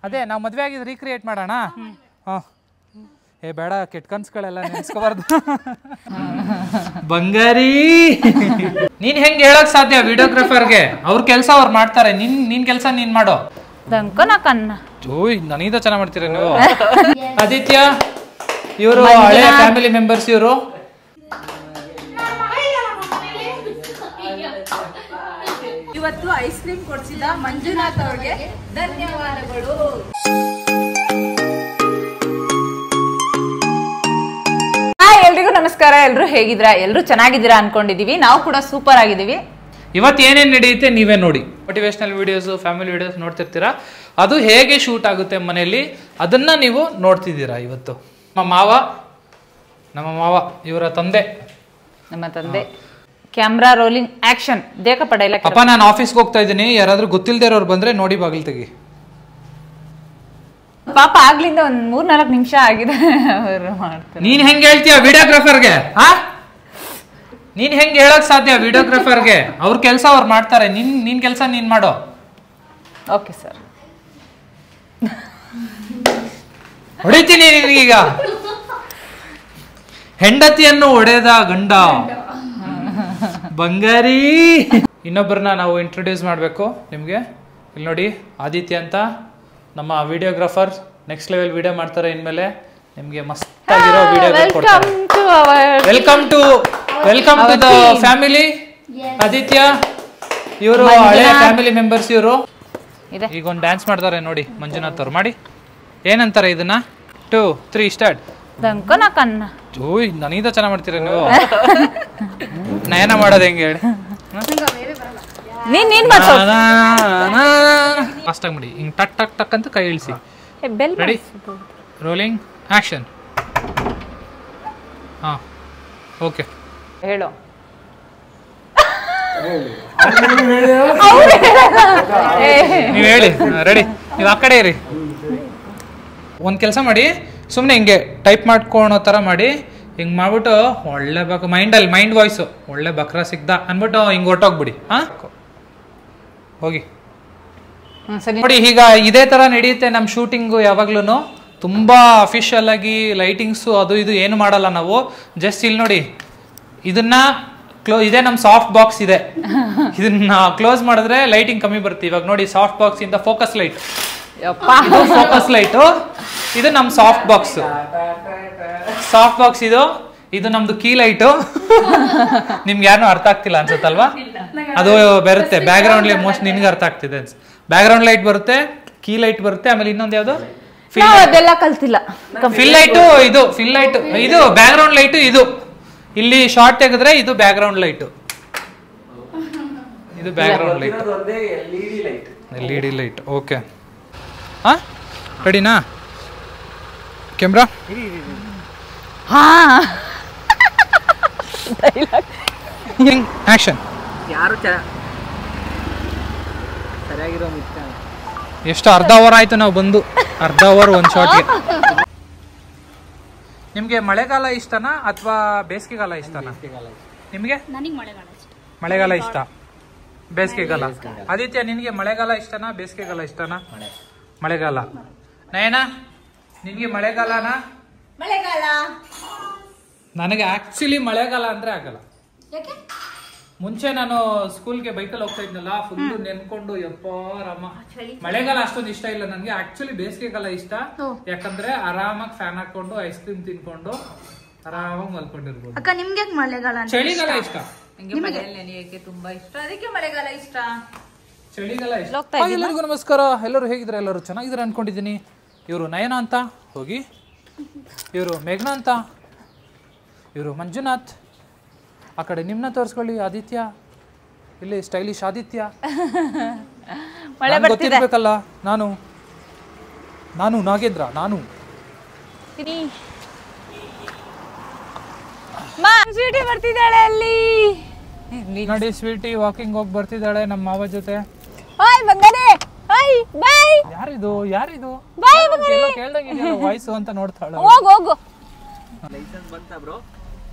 ಅದೇ ನಾವು ಮದುವೆ ಆಗಿದ್ದು ರೀಕ್ರಿಯೇಟ್ ಮಾಡೋಣ. ಹಾಂ ಏ ಬೇಡ, ಕೆಟ್ಟ ಕನ್ಸುಗಳೆಲ್ಲ ನೆನೆಸ್ಕೋಬಾರ್ದು. ಬಂಗಾರಿ ನೀನ್ ಹೆಂಗೆ ಹೇಳಕ್ ಸಾಧ್ಯ ವಿಡಿಯೋಗ್ರಾಫರ್ಗೆ? ಅವ್ರ ಕೆಲಸ ಅವ್ರು ಮಾಡ್ತಾರೆ, ನಿನ್ ಕೆಲಸ ನೀನ್ ಮಾಡೋ. ಓಯ್ ನನಗಿಂತ ಚೆನ್ನಾಗಿ ಮಾಡ್ತೀರ ನೀವು. ಆದಿತ್ಯ ಇವರು ಹಳೆ ಫ್ಯಾಮಿಲಿ ಮೆಂಬರ್ಸ್. ಇವರು ಇವತ್ತು ಐಸ್ ಕ್ರೀಮ್ ಕೊಡ್ಸಿದ ಮಂಜುನಾಥ್ ಅವ್ರಿಗೆ ಧನ್ಯವಾದಗಳು. ಎಲ್ರಿಗೂ ನಮಸ್ಕಾರ. ಎಲ್ರು ಹೇಗಿದ್ದೀರಾ? ಎಲ್ರು ಚೆನ್ನಾಗಿದ್ದೀರಾ ಅನ್ಕೊಂಡಿದೀವಿ. ನಾವು ಕೂಡ ಸೂಪರ್ ಆಗಿದ್ದೀವಿ. ಇವತ್ತು ಏನೇನು ನಡೆಯುತ್ತೆ ನೀವೇ ನೋಡಿ. ಮೋಟಿವೇಶನಲ್ ವಿಡಿಯೋಸ್, ಫ್ಯಾಮಿಲಿ ವಿಡಿಯೋಸ್ ನೋಡ್ತಿರ್ತೀರಾ. ಅದು ಹೇಗೆ ಶೂಟ್ ಆಗುತ್ತೆ ಮನೆಯಲ್ಲಿ ಅದನ್ನ ನೀವು ನೋಡ್ತಿದ್ದೀರಾ. ಇವತ್ತು ನಮ್ಮ ಮಾವ ಇವರ ತಂದೆ, ನಮ್ಮ ತಂದೆ. Camera rolling action. ದೇಕ ಪಡೆಯಲ್ಲ. ಅಪ್ಪ ನಾನು ಆಫೀಸ್ಗೆ ಹೋಗ್ತಾ ಇದ್ದೀನಿ, ಯಾರಾದ್ರೂ ಗೊತ್ತಿಲ್ಲದೆ ಇರೋರು ಬಂದ್ರೆ ನೋಡಿ ಬಾಗಿಲು ತೆಗಿ. ಪಾಪ ಆಗ್ಲಿಂದ ಒಂದ್ 3-4 ನಿಮಿಷ ಆಗಿದೆ ಅವರು ಮಾಡ್ತಾರೆ. ನೀನ್ ಹೆಂಗ್ ಹೇಳ್ತೀಯ ವಿಡಿಯೋಗ್ರಾಫರ್ಗೆ? ನೀನ್ ಹೆಂಗ್ ಹೇಳಕ್ ಸಾಧ್ಯ ವಿಡಿಯೋಗ್ರಾಫರ್ಗೆ? ಅವ್ರ ಕೆಲಸ ಅವ್ರು ಮಾಡ್ತಾರೆ, ನಿನ್ ಕೆಲಸ ನೀನ್ ಮಾಡೋ. Okay sir. ಹೊಡಿತೀನಿ ನಿನಗೀಗ. ಹೆಂಡತಿಯನ್ನು ಹೊಡೆದ ಗಂಡ ಬಂಗಾರಿ. ಇನ್ನೊಬ್ಬರನ್ನ ನಾವು ಇಂಟ್ರೊಡ್ಯೂಸ್ ಮಾಡಬೇಕು ನಿಮ್ಗೆ. ಇಲ್ಲಿ ನೋಡಿ, ಆದಿತ್ಯ ಅಂತ ನಮ್ಮ ವಿಡಿಯೋಗ್ರಾಫರ್. ನೆಕ್ಸ್ಟ್ ಲೆವೆಲ್ ವಿಡಿಯೋ ಮಾಡ್ತಾರೆ ಇನ್ಮೇಲೆ. ನಿಮ್ಗೆ ಮಸ್ತ್ ಆಗಿರೋ ವಿಡಿಯೋ ಕೊಡ್ತಾರೆ. Welcome to the family. Aditya ಇವರು ಹಳೆ ಫ್ಯಾಮಿಲಿ ಮೆಂಬರ್ಸ್. ಇವರು ಈಗ ಒಂದು ಡ್ಯಾನ್ಸ್ ಮಾಡ್ತಾರೆ ನೋಡಿ, ಮಂಜುನಾಥ್ ಅವ್ರು. ಮಾಡಿ. ಏನಂತಾರೆ ಇದನ್ನ? 2, 3 ಸ್ಟಾರ್ಟ್. ಓಯ್ ನನಗಿಂತ ಚೆನ್ನಾಗಿ ಮಾಡ್ತೀರ ನೀವು. ನಯನ ಮಾಡೋದು ಹೆಂಗೆ ಹೇಳಿ? ಫಾಸ್ಟ್ ಆಗಿ ಮಾಡಿ. ಹಿಂಗ್ ಟಕ್ ಟಕ್ ಟಕ್ ಅಂತ ಕೈ ಇಳಿಸಿ. Ready, rolling action. ಹಾ ಓಕೆ ಹೇಳೋ. ನೀವು ಹೇಳಿ. ರೆಡಿ, ನೀವು ಆ ಕಡೆ ಇರಿ. ಒಂದು ಕೆಲಸ ಮಾಡಿ, ಸುಮ್ಮನೆ ಹಿಂಗೆ ಟೈಪ್ ಮಾಡ್ಕೊಳೋ ಥರ ಮಾಡಿ. ಹಿಂಗೆ ಮಾಡ್ಬಿಟ್ಟು ಒಳ್ಳೆ ಮೈಂಡ್ ವಾಯ್ಸು ಒಳ್ಳೆ ಬಕ್ರ ಸಿಗ್ದ ಅಂದ್ಬಿಟ್ಟು ಹಿಂಗೆ ಹೊಟ್ಟೋಗ್ಬಿಡಿ. ಹಾಂ ಹೋಗಿ ನೋಡಿ. ಈಗ ಇದೇ ಥರ ನಡೆಯುತ್ತೆ ನಮ್ಮ ಶೂಟಿಂಗು. ಯಾವಾಗ್ಲೂ ತುಂಬ ಅಫಿಷಿಯಲ್ ಆಗಿ ಲೈಟಿಂಗ್ಸು ಅದು ಇದು ಏನು ಮಾಡಲ್ಲ ನಾವು. ಜಸ್ಟ್ ಇಲ್ಲಿ ನೋಡಿ, ಇದನ್ನ ಇದೇ ನಮ್ಮ ಸಾಫ್ಟ್ ಬಾಕ್ಸ್ ಇದೆ. ಇದನ್ನ ಕ್ಲೋಸ್ ಮಾಡಿದ್ರೆ ಲೈಟಿಂಗ್ ಕಮ್ಮಿ ಬರುತ್ತೆ. ಇವಾಗ ನೋಡಿ, ಸಾಫ್ಟ್ ಬಾಕ್ಸ್ ಇಂದ ಫೋಕಸ್ ಲೈಟ್, ಫೋಕಸ್ ಲೈಟು. ಇದು ನಮ್ಮ ಸಾಫ್ಟ್ ಬಾಕ್ಸ್. ಇದು ನಮ್ದು ಕೀ ಲೈಟು. ನಿಮ್ಗೆ ಯಾರು ಅರ್ಥ ಆಗ್ತಿಲ್ಲ ಅನ್ಸುತ್ತಲ್ವಾ? ಅದು ಬರುತ್ತೆ ಬ್ಯಾಕ್ ಗ್ರೌಂಡ್ ಲೈಟ್. ಮೋಸ್ಟ್ ನಿನ್ಗೆ ಅರ್ಥ ಆಗ್ತಿದೆ. ಬ್ಯಾಕ್ ಲೈಟ್ ಬರುತ್ತೆ, ಕೀ ಲೈಟ್ ಬರುತ್ತೆ, ಆಮೇಲೆ ಇನ್ನೊಂದು ಯಾವ್ದು ಅದೆಲ್ಲ ಕಲ್ತಿಲ್ಲ. Fill light. ಇದು ಬ್ಯಾಕ್ ಗ್ರೌಂಡ್ ಲೈಟು. ಇದು ಇಲ್ಲಿ ಶಾರ್ಟ್ ತೆಗೆದ್ರೆ ಇದು ಬ್ಯಾಕ್ ಗ್ರೌಂಡ್ ಲೈಟು. ಇದು back ground light, LED light. Okay, ಹಾ ರೆಡಿನಾ? Camera action. ಎಷ್ಟು ಅರ್ಧ ಅವರ್ ಆಯ್ತು ನಾವು ಬಂದು. ಅರ್ಧ ಅವರ್ ಒಂದು ಶಾಟ್ಗೆ. ನಿಮ್ಗೆ ಮಳೆಗಾಲ ಇಷ್ಟನಾ ಅಥವಾ ಬೇಸಿಗೆಗಾಲ ಇಷ್ಟನಾ? ನಿಮ್ಗೆ ಮಳೆಗಾಲ ಇಷ್ಟ, ಬೇಸಿಗೆಗಾಲ. ಆದಿತ್ಯ ನಿನ್ಗೆ ಮಳೆಗಾಲ ಇಷ್ಟನಾ ಬೇಸಿಗೆಗಾಲ ಇಷ್ಟನಾ? ಮಳೆಗಾಲ. ನಯನ ನಿನ್ಗೆ ಮಳೆಗಾಲನಾ? ಮಳೆಗಾಲ. ನನಗೆ ಆಕ್ಚುಲಿ ಮಳೆಗಾಲ ಅಂದ್ರೆ ಆಗಲ್ಲ. ಮುಂಚೆ ನಾನು ಸ್ಕೂಲ್ಗೆ ಬೈಕಲ್ಲಿ ಹೋಗ್ತಾ ಇದ್ನಲ್ಲ, ಫುಲ್ ನೆನ್ಕೊಂಡು ಯಪ್ಪ ರಾಮ. ಮಳೆಗಾಲ ಅಷ್ಟೊಂದು ಇಷ್ಟ ಇಲ್ಲ ನನ್ಗೆ. ಆಕ್ಚುಲಿ ಬೇಸಿಗೆಗಾಲ ಇಷ್ಟ. ಯಾಕಂದ್ರೆ ಆರಾಮಾಗಿ ಫ್ಯಾನ್ ಹಾಕೊಂಡು ಐಸ್ ಕ್ರೀಮ್ ತಿನ್ಕೊಂಡು ಆರಾಮಾಗಿ ಮಲ್ಕೊಂಡಿರ್ಬೋದು. ಅಕ್ಕ ನಿಮ್ಗೆ ಮಳೆಗಾಲ? ಚಳಿಗಾಲ ಇಷ್ಟ. ತುಂಬಾ ಇಷ್ಟ, ಅದಕ್ಕೆ ಮಳೆಗಾಲ ಇಷ್ಟ. ಚಳಿಗಾಲ ಇಷ್ಟ. ಎಲ್ಲರಿಗೂ ನಮಸ್ಕಾರ. ಎಲ್ಲರೂ ಹೇಗಿದ್ರೆ? ಎಲ್ಲರೂ ಚೆನ್ನಾಗಿದ್ರೆ ಅನ್ಕೊಂಡಿದ್ದೀನಿ. ಇವರು ನಯನ ಅಂತ ಹೋಗಿ, ಇವರು ಮೇಘನಾ ಅಂತ, ಇವರು ಮಂಜುನಾಥ್. ಆ ಕಡೆ ನಿಮ್ನ ತೋರಿಸ್ಕೊಳ್ಳಿ, ಆದಿತ್ಯ. ಇಲ್ಲಿ ಸ್ಟೈಲಿಶ್ ಆದಿತ್ಯ. ಗೊತ್ತಿರ್ಬೇಕಲ್ಲ, ನಾನು ನಾಗೇಂದ್ರ. ನಾನು ಸ್ವೀಟಿ ಬರ್ತಿದ್ದಾಳೆ ಅಲ್ಲಿ ನೋಡಿ. ಸ್ವೀಟಿ ವಾಕಿಂಗ್ ಹೋಗಿ ಬರ್ತಿದ್ದಾಳೆ ನಮ್ಮ ಮಾವ ಜೊತೆ. ಯಾರಿದು ಕೇಳ್ದಂಗೆ ವಾಯ್ಸು ಅಂತ ನೋಡ್ತಾಳೆ.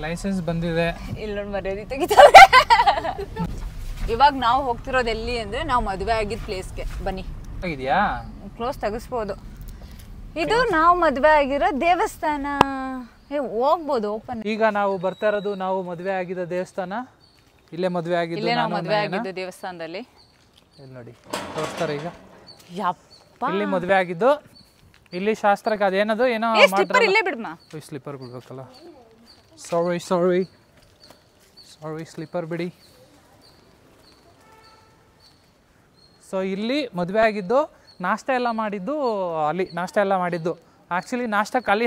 ಲೈಸೆನ್ಸ್ ಬಂದಿದೆ. ಇಲ್ಲೊಂದು ಮರ್ಯಾದೆ ತೆಗಿತಾರೆ. ಇವಾಗ ನಾವು ಹೋಗ್ತಿರೋದು ಎಲ್ಲಿ ಅಂದ್ರೆ ನಾವು ಮದುವೆ ಆಗಿದ್ದ ಪ್ಲೇಸ್ಗೆ. ಬನ್ನಿ. ಆಗಿದೆಯಾ? ಕ್ಲೋಸ್ ತೆಗಿಸ್ಬೋದು. ಇದು ನಾವು ಮದುವೆ ಆಗಿರೋ ದೇವಸ್ಥಾನ. ಹೋಗ್ಬೋದು ಓಪನ್. ಈಗ ನಾವು ಬರ್ತಾ ಇರೋದು ನಾವು ಮದುವೆ ಆಗಿದ್ದ ದೇವಸ್ಥಾನ. ಇಲ್ಲೇ ಮದುವೆ ಆಗಿದ್ದು. ಇಲ್ಲೇ ನಾವು ಮದುವೆ ಆಗಿದ್ದು ದೇವಸ್ಥಾನದಲ್ಲಿ. ಇಲ್ಲಿ ನೋಡಿ ತೋರಿಸ್ತಾರೆ ಈಗ. ಯಪ್ಪ, ಇಲ್ಲಿ ಮದುವೆ ಆಗಿದ್ದು. ಇಲ್ಲಿ ಶಾಸ್ತ್ರಕ್ಕೆ ಅದೇನದು ಏನೋ ಸ್ಲಿಪ್ಪರ್ ಇಲ್ಲೇ ಬಿಡ್ಮಾ. ಸ್ಲಿಪ್ಪರ್ ಬಿಡ್ಬೇಕಲ್ಲ. ಸಾರಿ ಸ್ಲಿಪ್ಪರ್ ಬಿಡಿ. ಸೊ ಇಲ್ಲಿ ಮದುವೆ ಆಗಿದ್ದು. ನಾಷ್ಟ ಎಲ್ಲ ಮಾಡಿದ್ದು ಅಲ್ಲಿ. ನಾಷ್ಟ ಎಲ್ಲ ಮಾಡಿದ್ದು ಆ್ಯಕ್ಚುಲಿ ನಾಷ್ಟ ಖಾಲಿ.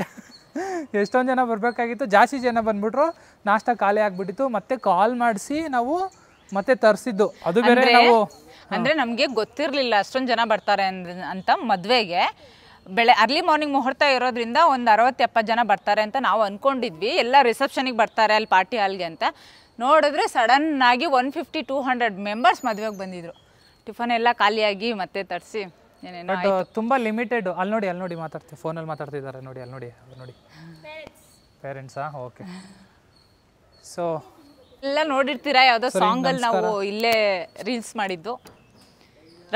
ಎಷ್ಟೊಂದು ಜನ ಬರಬೇಕಾಗಿತ್ತು, ಜಾಸ್ತಿ ಜನ ಬಂದ್ಬಿಟ್ರು. ನಾಷ್ಟ ಖಾಲಿ ಆಗಿಬಿಟ್ಟಿತ್ತು. ಮತ್ತೆ ಕಾಲ್ ಮಾಡಿಸಿ ನಾವು ಮತ್ತೆ ತರಿಸಿದ್ದು. ಅದು ಬೇರೆ. ನಾವು ಅಂದರೆ ನಮಗೆ ಗೊತ್ತಿರಲಿಲ್ಲ ಅಷ್ಟೊಂದು ಜನ ಬರ್ತಾರೆ ಅಂತ. ಮದುವೆಗೆ ಅರ್ಲಿ ಮಾರ್ನಿಂಗ್ ಮುಹೂರ್ತ ಇರೋದ್ರಿಂದ ಒಂದು 60-70 ಜನ ಬರ್ತಾರೆ ಅಂತ ನಾವು ಅಂದ್ಕೊಂಡಿದ್ವಿ. ಎಲ್ಲ ರಿಸೆಪ್ಷನಿಗೆ ಬರ್ತಾರೆ ಅಲ್ಲಿ ಪಾರ್ಟಿ ಹಾಲ್ಗೆ ಅಂತ. ನೋಡಿದ್ರೆ ಸಡನ್ನಾಗಿ 150-200 ಮೆಂಬರ್ಸ್ ಮದುವೆಗೆ ಬಂದಿದ್ರು. ಟಿಫನ್ ಎಲ್ಲ ಖಾಲಿಯಾಗಿ ಮತ್ತೆ ತರಿಸಿ ಏನೇನೋ ಬಟ್ ತುಂಬ ಲಿಮಿಟೆಡ್. ಅಲ್ಲಿ ನೋಡಿ ಮಾತಾಡ್ತೀವಿ, ಫೋನಲ್ಲಿ ಮಾತಾಡ್ತಿದ್ದಾರೆ ನೋಡಿ. ಅಲ್ಲಿ ನೋಡಿ ಪೇರೆಂಟ್ಸಾ? ಓಕೆ. ಸೊ ಎಲ್ಲ ನೋಡಿರ್ತೀರಾ, ಯಾವುದೋ ಸಾಂಗಲ್ಲಿ ನಾವು ಇಲ್ಲೇ ರೀಲ್ಸ್ ಮಾಡಿದ್ದು.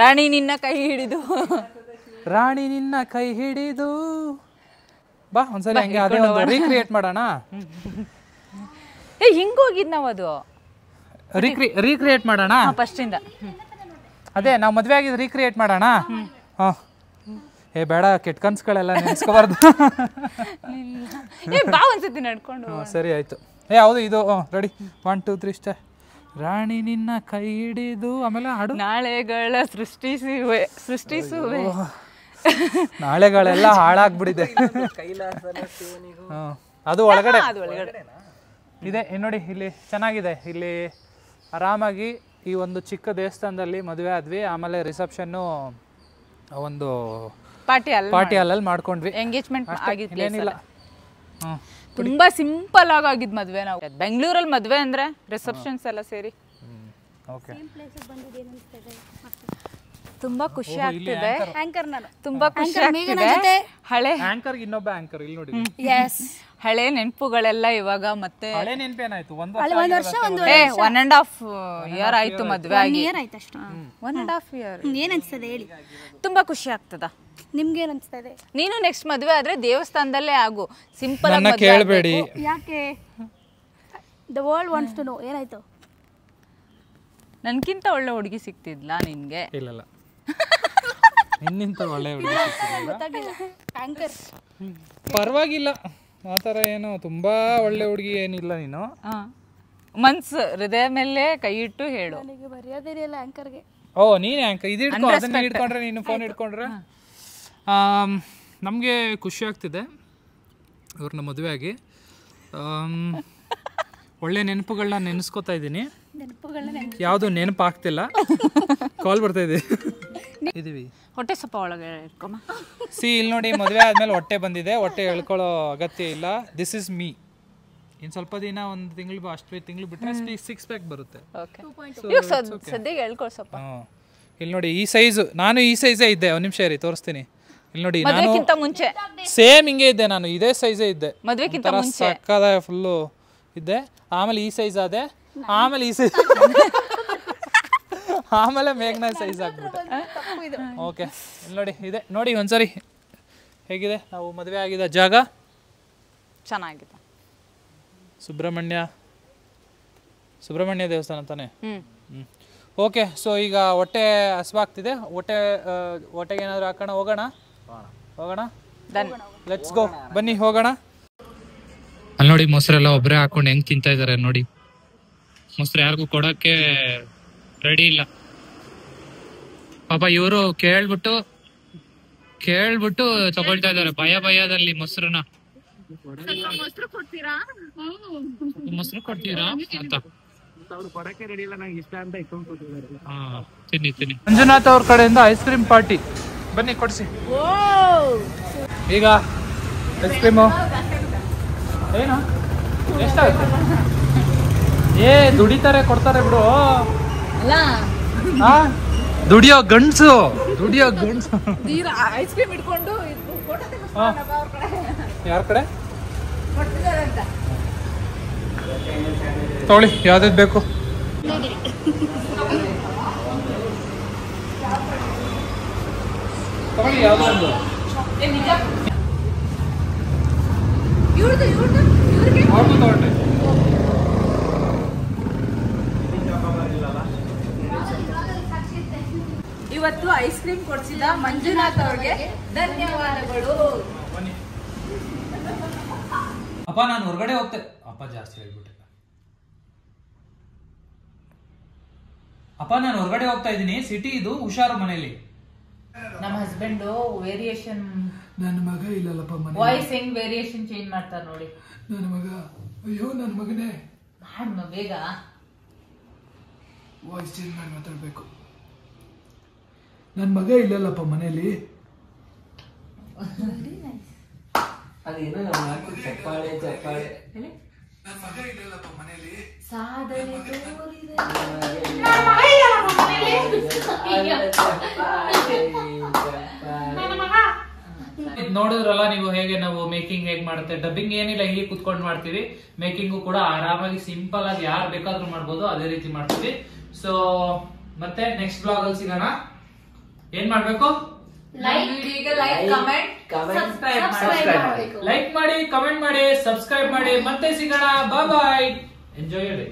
ರಾಣಿ ನಿನ್ನ ಕೈ ಹಿಡಿದು ಬಾ ಒಂದ್ಸರಿ ಹಂಗೆ ಅದೇ ಒಂದು ರೀಕ್ರಿಯೇಟ್ ಮಾಡೋಣ. ಹಿಂಗೋಗಿದ್ ನಾವು ಅದು ರೀಕ್ರಿಯೇಟ್ ಮಾಡೋಣ ಫಸ್ಟಿಂದ. ಅದೇ ನಾವು ಮದುವೆ ಆಗಿದ್ದು ರೀಕ್ರಿಯೇಟ್ ಮಾಡೋಣ. ಹಾಂ, ಬೇಡ, ಕೆಟ್ಟ ಕನ್ಸುಗಳೆಲ್ಲ ನೆನೆಸ್ಕೋಬಾರ್ದು. ಬಾ ಒಂದ್ಸತಿ ನಡ್ಕೊಂಡು. ಸರಿ ಆಯ್ತು. ಹೌದು ಇದು. Ready, 1 2 3 start. ರಾಣಿ ನಿನ್ನ ಕೈ ಹಿಡಿದು ಆಮೇಲೆ ಹಾಡು. ನಾಳೆಗಳ ಸೃಷ್ಟಿಸುವೆ. ನಾಳೆಗಳೆಲ್ಲ ಹಾಳಾಗ್ಬಿಟ್ಟಿದೆ. ಅದು ಒಳಗಡೆ ಇದೆ ನೋಡಿ. ಇಲ್ಲಿ ಚೆನ್ನಾಗಿದೆ. ಇಲ್ಲಿ ಆರಾಮಾಗಿ ಈ ಒಂದು ಚಿಕ್ಕ ದೇವಸ್ಥಾನದಲ್ಲಿ ಮದುವೆ ಆದ್ವಿ. ಆಮೇಲೆ ರಿಸೆಪ್ಷನ್ನು ಒಂದು ಪಾರ್ಟಿ ಹಾಲಲ್ಲಿ ಮಾಡ್ಕೊಂಡ್ವಿ. ಎಂಗೇಜ್ಮೆಂಟ್ ಆಗಿತ್ತು. ಏನಿಲ್ಲ, ತುಂಬಾ ಸಿಂಪಲ್ ಆಗಿದ್ ಮದ್ವೆ. ನಾವು ಬೆಂಗಳೂರಲ್ಲಿ ಮದ್ವೆ ಅಂದ್ರೆ ರಿಸೆಪ್ಷನ್ಸ್ ಎಲ್ಲ ಸೇರಿ ತುಂಬಾ ಖುಷಿ ಆಗ್ತಿದೆ. ತುಂಬಾ ಖುಷಿ ಆಗ್ತಿದೆ. ಹಳೆ ಇನ್ನೊಬ್ಬ ಆಂಕರ್ ಇಲ್ಲಿ ನೋಡಿ. ಹಳೆ ನೆನಪುಗಳೆಲ್ಲ ಇವಾಗ ಮತ್ತೆ. ಹಳೆ ನೆನಪೇನಾಯ್ತು? 1.5 ಇಯರ್ ಆಯ್ತು ಮದ್ವೆ ಆಗಿ. 1.5 ಇಯರ್. ಏನ್ ಅನ್ಸ್ತದೆ ಹೇಳಿ? ತುಂಬಾ ಖುಷಿ ಆಗ್ತದ. ನಿಮ್ಗೆ ಏನ್ ಅನ್ಸ್ತದೆ? ನೀನು ನೆಕ್ಸ್ಟ್ ಮದ್ವೆ ಆದ್ರೆ ದೇವಸ್ಥಾನದಲ್ಲೇ ಆಗು. ಸಿಂಪಲ್ ಆಗಿ ಕೇಳಬೇಡಿ. ಯಾಕೆ? The world wants to know. ಏನಾಯ್ತು? ನನ್ಕಿಂತ ಒಳ್ಳೆ ಹುಡುಗಿ ಸಿಕ್ತಿದ್ಲಾ ನಿನ್ಗೆ? ಇಲ್ಲ, ನಿನ್ನಿಂತ ಒಳ್ಳೆ ಹುಡುಗಿ ಆಂಕರ್ ಪರವಾಗಿಲ್ಲ. ಆ ಥರ ಏನು ತುಂಬಾ ಒಳ್ಳೆ ಹುಡುಗಿ ಏನಿಲ್ಲ. ನೀನು ಮನ್ಸು ಹೃದಯ ಮೇಲೆ ಕೈ ಇಟ್ಟು ಹೇಳು. ನನಗೆ ಮರ್ಯಾದೆ ಇಲ್ಲ ಆಂಕರ್ಗೆ. ನೀನೇ ಆಂಕರ್. ಇದು ಅದನ್ನ ಇಟ್ಕೊಂಡ್ರೆ, ನೀನು ಫೋನ್ ಇಟ್ಕೊಂಡ್ರೆ. ನಮಗೆ ಖುಷಿ ಆಗ್ತಿದೆ ಇವ್ರನ್ನ ಮದುವೆ ಆಗಿ. ಒಳ್ಳೆ ನೆನಪುಗಳನ್ನ ನೆನೆಸ್ಕೋತಾ ಇದ್ದೀನಿ. ಯಾವುದು ನೆನಪು ಆಗ್ತಿಲ್ಲ. ಕಾಲ್ ಬರ್ತಾ ಇದೆ. ಇದೀವಿ. ಹೊಟ್ಟೆ ಸ್ವಲ್ಪ ಒಳಗೆ ಇಟ್ಕೊಮ್ಮ. ಇಲ್ಲಿ ನೋಡಿ, ಮದುವೆ ಆದ್ಮೇಲೆ ಹೊಟ್ಟೆ ಬಂದಿದೆ. ಹೊಟ್ಟೆ ಎಳ್ಕೊಳ್ಳೋ ಅಗತ್ಯ ಇಲ್ಲ. This is me. ಇನ್ನು ಸ್ವಲ್ಪ ದಿನ, ಒಂದು ತಿಂಗಳು ಬಿಟ್ಟರೆ 6 ಪ್ಯಾಕ್ ಬರುತ್ತೆ. ಸದ್ಯಕ್ಕೆ ಹೇಳ್ಕೊಳ್ ಸ್ವಲ್ಪ. ಇಲ್ಲಿ ನೋಡಿ, ಈ ಸೈಜು. ನಾನು ಈ ಸೈಜೇ ಇದ್ದೆ. ಒಂದು ನಿಮಿಷ ಇರಿ, ತೋರಿಸ್ತೀನಿ. ಇಲ್ಲಿ ನೋಡಿ, ಮದುವೆಗಿಂತ ಮುಂಚೆ ಸೇಮ್ ಹಿಂಗೆ ಇದ್ದೆ. ನಾನು ಇದೇ ಸೈಜೇ ಇದ್ದೆ. ಮದುವೆಗಿಂತ ಮುಂಚೆ ಸಕ್ಕದ ಫುಲ್ಲು ಇದ್ದೆ. ಆಮೇಲೆ ಈ ಸೈಜ್ ಆದೆ. ಆಮೇಲೆ ಈ ಸೈಜ್. ಆಮೇಲೆ ಮೇಘ್ನ ಸೈಜ್ ಆಗ್ಬಿಟ್ಟೆ. ಓಕೆ, ಇಲ್ಲಿ ನೋಡಿ, ಇದೆ ನೋಡಿ ಒಂದ್ಸರಿ ಹೇಗಿದೆ ನಾವು ಮದುವೆ ಆಗಿದ್ದ ಜಾಗ. ಚೆನ್ನಾಗಿದೆ. ಸುಬ್ರಹ್ಮಣ್ಯ ದೇವಸ್ಥಾನ ತಾನೆ. ಓಕೆ. ಸೊ ಈಗ ಹೊಟ್ಟೆ ಹಸಿವಾಗ್ತಿದೆ. ಹೊಟ್ಟೆಗೆ ಏನಾದರೂ ಹಾಕೋಣ. ಹೋಗೋಣ. Let's go. ಬನ್ನಿ ಹೋಗೋಣ. ಅಲ್ಲಿ ನೋಡಿ, ಮೊಸರೆಲ್ಲ ಒಬ್ಬರೇ ಹಾಕೊಂಡು ಹೆಂಗ್ ತಿಂತಾ ಇದಾರೆ ನೋಡಿ. ಮೊಸರು ಯಾರಿಗೂ ಕೊಡಕ್ಕೆ ರೆಡಿ ಇಲ್ಲ ಪಾಪ. ಇವರು ಕೇಳ್ಬಿಟ್ಟು ತಗೊಳ್ತಾ ಇದಾರೆ ಭಯದಲ್ಲಿ ಮೊಸರನ್ನ. ಮೊಸರು ಕೊಡ್ತೀರಾ ಅಂತ. ತಿನ್ನಿ. ಮಂಜುನಾಥ್ ಅವ್ರ ಕಡೆಯಿಂದ ಐಸ್ ಕ್ರೀಮ್ ಪಾರ್ಟಿ. ಬನ್ನಿ ಕೊಡ್ಸಿ. ಈಗ ಐಸ್ ಕ್ರೀಮು ಏನು ಎಷ್ಟಾಗುತ್ತೆ? ದುಡಿತಾರೆ, ಕೊಡ್ತಾರೆ ಬಿಡು. ದುಡಿಯೋ ಗಂಡ್ಸು. ಐಸ್ ಕ್ರೀಮ್ ಇಟ್ಕೊಂಡು ಯಾರ ಕಡೆ ತೊಗೊಳ್ಳಿ, ಯಾವ್ದು ಬೇಕು. ತಗೊಳ್ಳಿ ಯಾವ್ದೋ ಒಂದು. ಅವ್ರದ್ದು ತಗೊಂಡ್ರೆ ಇವತ್ತು ಐಸ್ ಕ್ರೀಮ್ ಕೊಡ್ಸಿದ ಮಂಜುನಾಥ್ ಅವ್ರಿಗೆ ಧನ್ಯವಾದಗಳು. ಅಪ್ಪ ನಾನು ಹೊರಗಡೆ ಹೋಗ್ತೆ. ಅಪ್ಪ ಜಾಸ್ತಿ ಹೇಳ್ಬಿಟ್ಟೆ. ಅಪ್ಪ ನಾನು ಹೊರಗಡೆ ಹೋಗ್ತಾ ಇದ್ದೀನಿ, ಸಿಟಿ ಇದು, ಹುಷಾರು ಮನೇಲಿ. ನಮ್ಮ ಹಸ್ಬೆಂಡ್ ವೇರಿಯೇಷನ್, ನನ್ನ ಮಗ ಇಲ್ಲಲ್ಲಪ್ಪ ಮನೆ ವಾಯ್ಸ್ ಹೆಂಗ್ ವೇರಿಯೇಷನ್ ಚೇಂಜ್ ಮಾಡ್ತಾರೆ ನೋಡಿ. ನನ್ನ ಮಗ, ಅಯ್ಯೋ ನನ್ನ ಮಗನೇ, ಮಾಡ್ಮ ಬೇಗ ವಾಯ್ಸ್ ಚೇಂಜ್ ಮಾಡಿ ಮಾತಾಡ್ಬೇಕು. ನನ್ನ ಮಗ ಇಲ್ಲಲ್ಲಪ್ಪ ಮನೇಲಿ. ಅದೇನೋ ನಮ್ಮ ನಾಲ್ಕು ಚಪ್ಪಾಳೆ ಚಪ್ಪಾಳೆ. ನನ್ನ ಮಗ ಇಲ್ಲಲ್ಲಪ್ಪ ಮನೇಲಿ. ಸಾಧನೆ ತೋರಿದೆ. ನೋಡಿದ್ರಲ್ಲ ನೀವು ಹೇಗೆ ನಾವು ಮೇಕಿಂಗ್ ಹೇಗೆ ಮಾಡುತ್ತೆ. ಡಬ್ಬಿಂಗ್ ಏನಿಲ್ಲ, ಇಲ್ಲಿ ಕುತ್ಕೊಂಡು ಮಾಡ್ತೀವಿ. ಮೇಕಿಂಗು ಕೂಡ ಆರಾಮಾಗಿ ಸಿಂಪಲ್ ಆಗಿ ಯಾರು ಬೇಕಾದ್ರೂ ಮಾಡ್ಬೋದು, ಅದೇ ರೀತಿ ಮಾಡ್ತೀವಿ. ಸೊ ಮತ್ತೆ ನೆಕ್ಸ್ಟ್ ಬ್ಲಾಗ್ ಅಲ್ಲಿ ಸಿಗೋಣ. ಏನ್ ಮಾಡ್ಬೇಕು? ಲೈಕ್ ಲೈಕ್ ಮಾಡಿ, ಕಮೆಂಟ್ ಮಾಡಿ, ಸಬ್ಸ್ಕ್ರೈಬ್ ಮಾಡಿ. ಮತ್ತೆ ಸಿಗೋಣ. Bye bye. Enjoy your day.